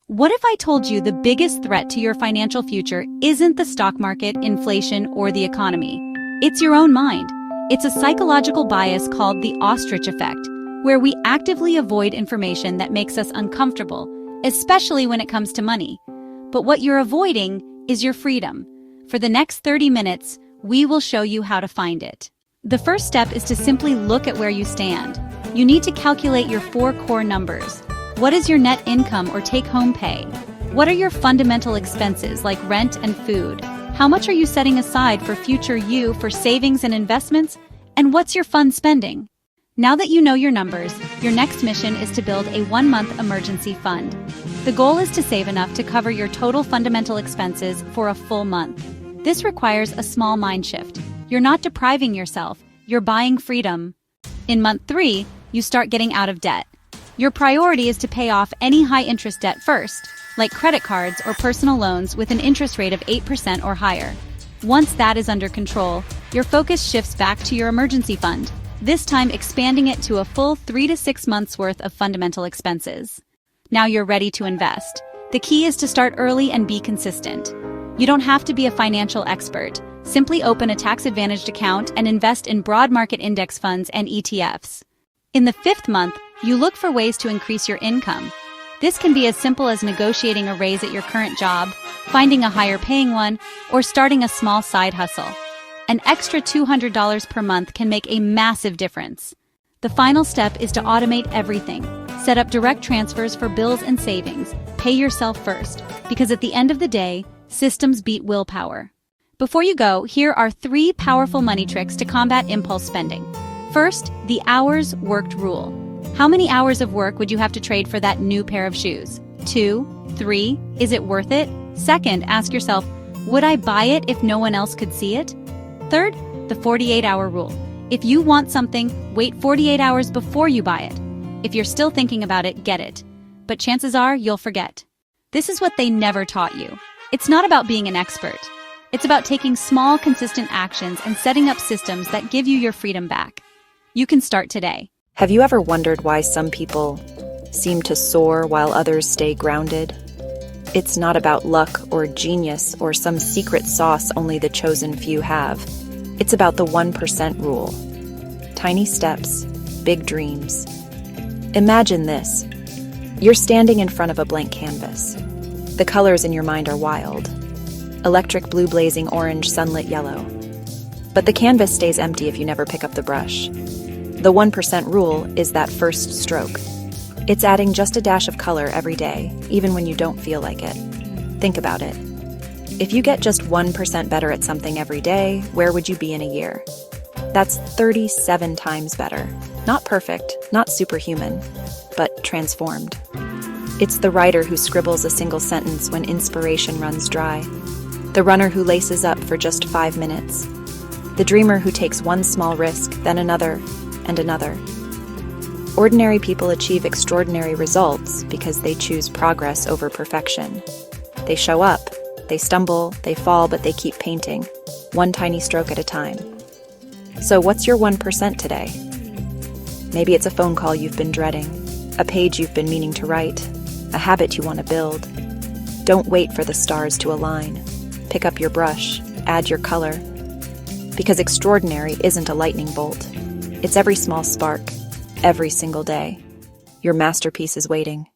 What if I told you the biggest threat to your financial future isn't the stock market, inflation, or the economy? It's your own mind. It's a psychological bias called the ostrich effect, where we actively avoid information that makes us uncomfortable, especially when it comes to money. But what you're avoiding is your freedom. For the next 30 minutes, we will show you how to find it. The first step is to simply look at where you stand. You need to calculate your 4 core numbers. What is your net income or take-home pay? What are your fundamental expenses like rent and food? How much are you setting aside for future you for savings and investments? And what's your fun spending? Now that you know your numbers, your next mission is to build a 1-month emergency fund. The goal is to save enough to cover your total fundamental expenses for a full month. This requires a small mind shift. You're not depriving yourself, you're buying freedom. In month 3, you start getting out of debt. Your priority is to pay off any high-interest debt first, like credit cards or personal loans with an interest rate of 8% or higher. Once that is under control, your focus shifts back to your emergency fund, this time expanding it to a full 3 to 6 months' worth of fundamental expenses. Now you're ready to invest. The key is to start early and be consistent. You don't have to be a financial expert. Simply open a tax-advantaged account and invest in broad market index funds and ETFs. In the 5th month, you look for ways to increase your income. This can be as simple as negotiating a raise at your current job, finding a higher-paying one, or starting a small side hustle. An extra $200 per month can make a massive difference. The final step is to automate everything. Set up direct transfers for bills and savings. Pay yourself first, because at the end of the day, systems beat willpower. Before you go, here are 3 powerful money tricks to combat impulse spending. First, the hours worked rule. How many hours of work would you have to trade for that new pair of shoes? 2, 3, is it worth it? Second, ask yourself, would I buy it if no one else could see it? Third, the 48-hour rule. If you want something, wait 48 hours before you buy it. If you're still thinking about it, get it. But chances are you'll forget. This is what they never taught you. It's not about being an expert. It's about taking small, consistent actions and setting up systems that give you your freedom back. You can start today. Have you ever wondered why some people seem to soar while others stay grounded? It's not about luck or genius or some secret sauce only the chosen few have. It's about the 1% rule. Tiny steps, big dreams. Imagine this. You're standing in front of a blank canvas. The colors in your mind are wild. Electric blue blazing orange, sunlit yellow. But the canvas stays empty if you never pick up the brush. The 1% rule is that first stroke. It's adding just a dash of color every day, even when you don't feel like it. Think about it. If you get just 1% better at something every day, where would you be in a year? That's 37 times better. Not perfect, not superhuman, but transformed. It's the writer who scribbles a single sentence when inspiration runs dry. The runner who laces up for just 5 minutes. The dreamer who takes one small risk, then another, and another. Ordinary people achieve extraordinary results because they choose progress over perfection. They show up, they stumble, they fall, but they keep painting, one tiny stroke at a time. So what's your 1% today? Maybe it's a phone call you've been dreading, a page you've been meaning to write, a habit you want to build. Don't wait for the stars to align. Pick up your brush, add your color. Because extraordinary isn't a lightning bolt. It's every small spark, every single day. Your masterpiece is waiting.